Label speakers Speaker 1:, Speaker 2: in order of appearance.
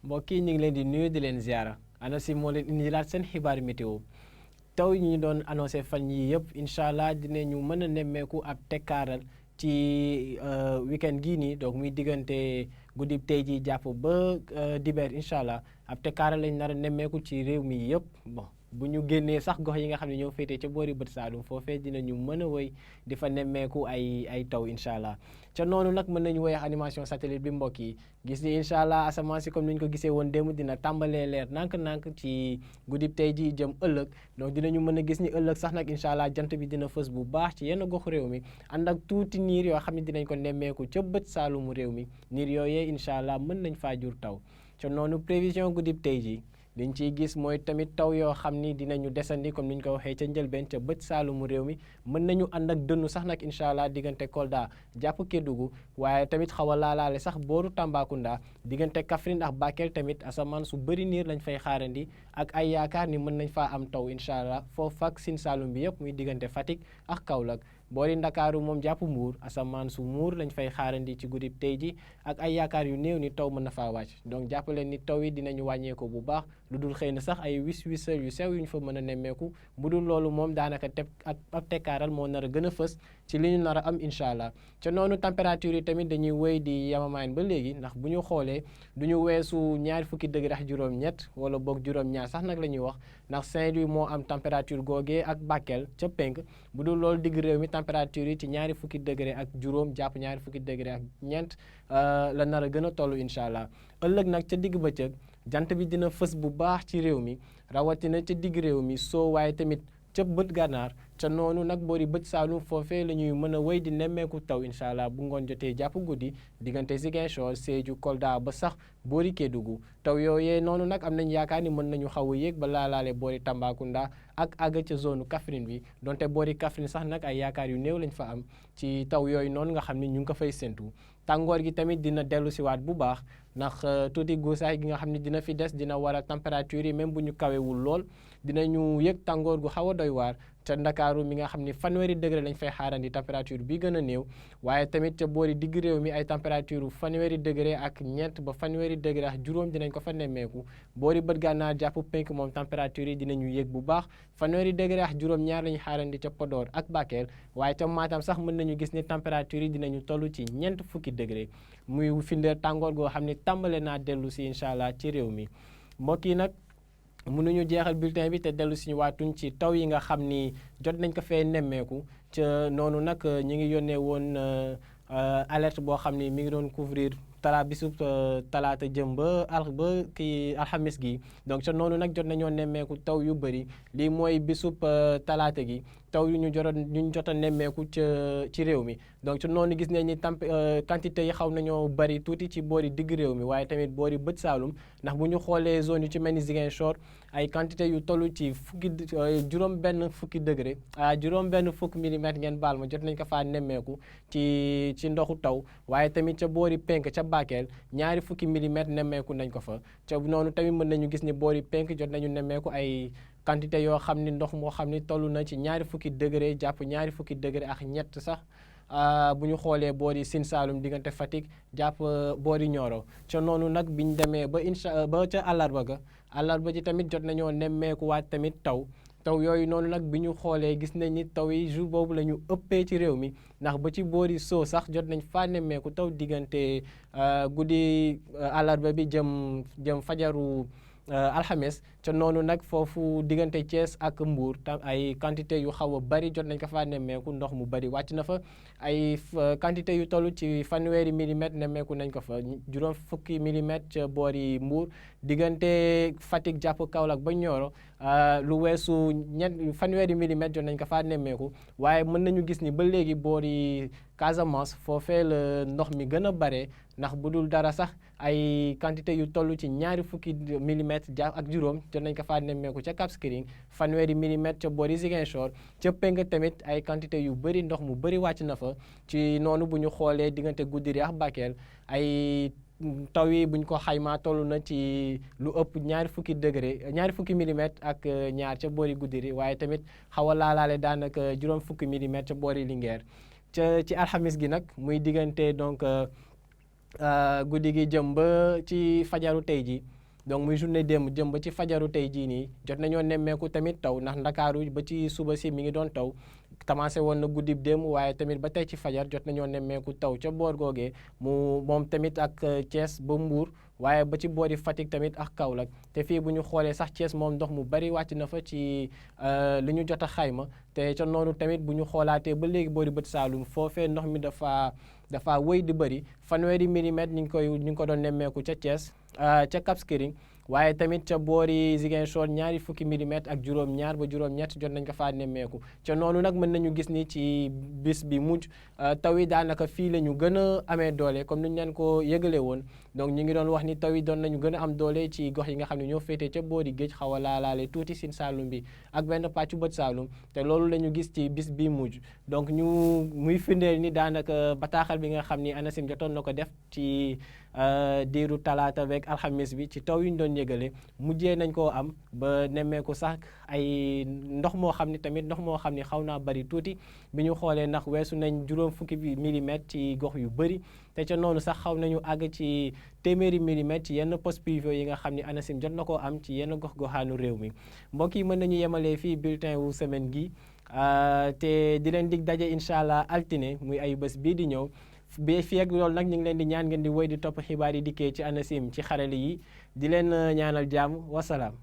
Speaker 1: mbokk yi ñu ngi leen di nuyu di leen ziara ANACIM moo leen indilaat seen xibaar météo taw yi ñu doon annoncé fan yii yëpp incha allah dinañu mën a nemmeeku ab tekkaaral ci weekend gii nii donc muy diggante guddi tey ji jàpp ba dibeer incha allah ab tekkaaral lañ nar a nemmeeku ci réew mi yëpp bon. bu ñu génnee sax gox yi nga xam ne ñoo féetee ca boori bët Saalum foofee dinañu mën a wëy di fa nemmeeku ay taw incha allah ca noonu nag mën nañu woy animation satellite bi mbokk yi gis ni incha allah asamaan si comme ni ñu ko gisee woon démb dina tàmbalee leer nànk-nànk ci guddib tey ji jëm ëllëg donc dinañu mën a gis ni ëllëg sax nag incha allah jant bi dina fës bu baax ci yenn gox réew mi ànd ak tuuti niir yoo xam ne dinañ ko nemmeeku ca bët Saalumu réew mi niir yooyee incha allah mën nañ faa jur taw ca noonu prévision guddib tey ji liñ ciy gis mooy tamit taw yoo xam ni dinañu desandi comme ni ñu ko waxee ca njëlbeen ca bët Saalumu réew mi mën nañu ànd ak dënnu sax nag incha allah diggante Kolda jàpp Kédougou waaye tamit xaw a laalaale sax booru Tambacounda diggante Kaffrine ak Bakel tamit asamaan su bëri niir lañ fay xaarandi ak ay yaakaar ni mën nañ faa am taw incha allah foofu ak Sine Saalum bi yëpp muy diggante Fatick ak Kaolack boori Ndakaaru moom jàpp Mbuur asamaan su muur lañ fay xaarandi ci guddib tey ji ak ay yaakaar yu néew ni taw mën na faa wàcc donc jàppaleen ni taw yi dinañu wàññeeku bu baax lu dul xëy na sax ay wis-wisal yu sew yu ñu fa mën a nemmeeku bu dul loolu moom daanaka teb ak ab tekkaaral moo nar a gën a fës ci li ñu nar a am incha allah ca noonu température yi tamit dañuy wéy di yamamaan ba léegi ndax bu ñu xoolee du ñu weesu ñaari fukki degré ak juróom-ñett wala boog juróom-ñaar sax nag la ñuy wax ndax Saint-Louis moo am température googee ak Bakel ca penk bu dul loolu digg réew mi température yi ci ñaari fukki degré ak juróom jàpp ñaari fukki degré ak ñeent la nar a gën a toll incha allah ëllëg nag ca digg bëccëg jant bi dina fës bu baax ci réew mi rawatina ca digg réew mi soo waaye tamit ca bët gànnaar ca noonu nag boori bët Saalum foofee la ñuy mën a wéy di nemmeeku taw incha allah bu ngoon jotee jàpp guddi diggante Ziguinchor Sédhiou Kolda ba sax boori Kédougou taw yooyee noonu nag am nañ yaakaar ni mën nañu xaw a yéeg ba laalaale boori Tambacounda ak àgg ca zone Kaffrine bi donte boori Kaffrine sax nag ay yaakaar yu néew lañ fa am ci taw yooyu noonu nga xam ni ñu ngi ko fay séntu tàngoor gi tamit dina dellu siwaat bu baax ndax tuuti guusaay gi nga xam ne dina fi des dina waral température yi même bu ñu kawewul lool dinañu yëg tàngoor gu xaw a doy waar ca Ndakaaru mi nga xam ni fanweeri degré lañ fay xaarandi température bi gën a néew waaye tamit ca boori digg réew mi ay température fanweeri degré ak ñeent ba fanweeri degré ak juróom dinañ ko fa nemmeeku boori bët gànnaar jàpp penk moom température yi dinañu yéeg bu baax fanweeri degré ak juróom-ñaar lañu xaarandi ca Podor ak Bakel waaye ca Matam sax mën nañu gis ni température yi dinañu toll ci ñeent fukki degré muy firndeel tàngoor goo xam ne tàmbale naa dellu si incha allah ci réew mi mbokk yi nag mënuñu jeexal bulletin bi te dellu si waatuñ ci taw yi nga xam ni jot nañ ko fee nemmeeku ca noonu nag ñi ngi yónnee woon alerte boo xam ni mi ngi doon couvrir bisub talaata jëm ba alxamis gi donc ca noonu nag jot nañoo nemmeeku taw yu bëri lii mooy bisub talaata gi taw yu ñu jot a nemmeeku ci réew mi donc ca noonu gis nañ ni quantité yi xaw nañoo bëri tuuti ci boori digg réew mi waaye tamit boori bët Saalum ndax bu ñu xoolee zone yu ci mel ni Ziguinchor ay quantité yu toll ci juróom-benn fukki degré juróom-benn fukk millimètre ngeen baal ma jot nañ ko faa nemmeeku ci ndoxu taw waaye tamit ca boori penk ca Bakel ñaari fukki millimètre nemmeeku nañ ko fa ca noonu tamit mën nañu gis ni boori penk jot nañu nemmeeku ay quantité yoo xam ni ndox moo xam ni toll na ci ñaari fukki degré jàpp ñaari fukki degré ak ñett sax bu ñu xoolee boori Sine Saalum diggante Fatick jàpp boori Nioro ca noonu nag biñ demee ba ca àllarba ji tamit jot nañoo nemmeeku waat tamit taw yooyu noonu nag bi ñu xoolee gis nañ ni taw yi jour boobu la ñu ëppee ci réew mi ndax ba ci boori soo sax jot nañ faa nemmeeku taw diggante guddi àllarba bi jëm fajaru alxames ca noonu nag foofu diggante Thiès ak Mbour tam ay quantité yu xaw a bari jot nañ ko faa nemmeeku ndox mu bari wàcc na fa ay quantité yu toll ci fanweeri millimètre nemmeeku nañ ko fa juróom fukki millimètre ca boori Mbour diggante Fatick jàpp Kaolack ba Nioro lu weesu fanweeri millimètre jot nañ ko faa nemmeeku waaye mën nañu gis ni ba léegi boori Casamance foofee la ndox mi gën a bare ndax bu dul dara sax ay quantité yu toll ci ñaari fukki millimètre ak juróom jot nañ ko faa nemmeeku ca Cap Skirring fanweeri millimètre ca boori Ziguinchor ca Penk tamit ay quantité yu bëri ndox mu bëri wàcc na fa ci noonu bu ñu xoolee diggante Goudiri ak Bakel ay taw yi buñ ko xaymaa toll na ci lu ëpp ñaari fukki millimètre ak ñaar ca boori Goudiri waaye tamit xaw a laalaale daanaka juróom fukki millimètre ca boori Linguère ci alxamis gi nag muy diggante donc guddi gi jëm ba ci fajaru tey ji donc muy journée démb jëm ba ci fajaru tey jii nii jot nañoo nemmeeku tamit taw ndax ndakaaru ba ci suba si mi ngi doon taw commencé woon na guddib démb waaye tamit ba tey ci fajar jot nañoo nemmeeku taw ca boor googee moom tamit ak Thiès ba Mbour waaye ba ci boori Fatick tamit ak Kaolack te fii bu ñu xoolee sax Thiès moom ndox mu bari wàcc na fa ci li ñu jot a xayma te ca noonu tamit bu ñu xoolaatee ba léegi boori bët Saalum foofee ndox mi dafa wëy di bëri fanweeri millimètres ñu ngi ko doon nemmeeku ca Thiès ca Cap Skirring waaye tamit ca boori Ziguinchor ñaari fukki millimètres ak juróom-ñaar ba juróom-ñett jot nañ ko faa nemmeeku ca noonu nag mën nañu gis ni ci bis bi mujj taw yi daanaka fii la ñu gën a amee doole comme ni ñu leen ko yëgale woon donc ñu ngi doon wax ni taw yi doon nañu gën a am doole ci gox yi nga xam ne ñoo féetee ca boori géej xaw a laalaale tuuti Sine Saalum bi ak benn pàccu bët Saalum te loolu la ñu gis ci bis bi mujj donc muy firndeel ni daanaka bataaxal bi nga xam ni ANACIM jotoon na ko def ci diiru talaata beeg alxamis bi ci taw yu ñu doon yëgale mujjee nañ koo am ba nemmeeku sax ay ndox moo xam ni xaw naa bari tuuti bi ñu xoolee ndax weesu nañ juróom fukki millimètres ci gox yu bëri te ca noonu sax xaw nañu àgg ci téeméeri millimètres ci yenn post pluviaux yi nga xam ni ANACIM jot na koo am ci yenn gox-goxaanu réew mi mbokk yi mën nañu yemalee fii bulletin wu semaine gi te di leen dig daje incha allah altine muy ay bés bii di ñëw fii ak loolu nag ñu ngi leen di ñaan ngeen di woy di topp xibaar yi dikkee ci ANACIM ci xarale yi di leen ñaanal jàmm wasalaam.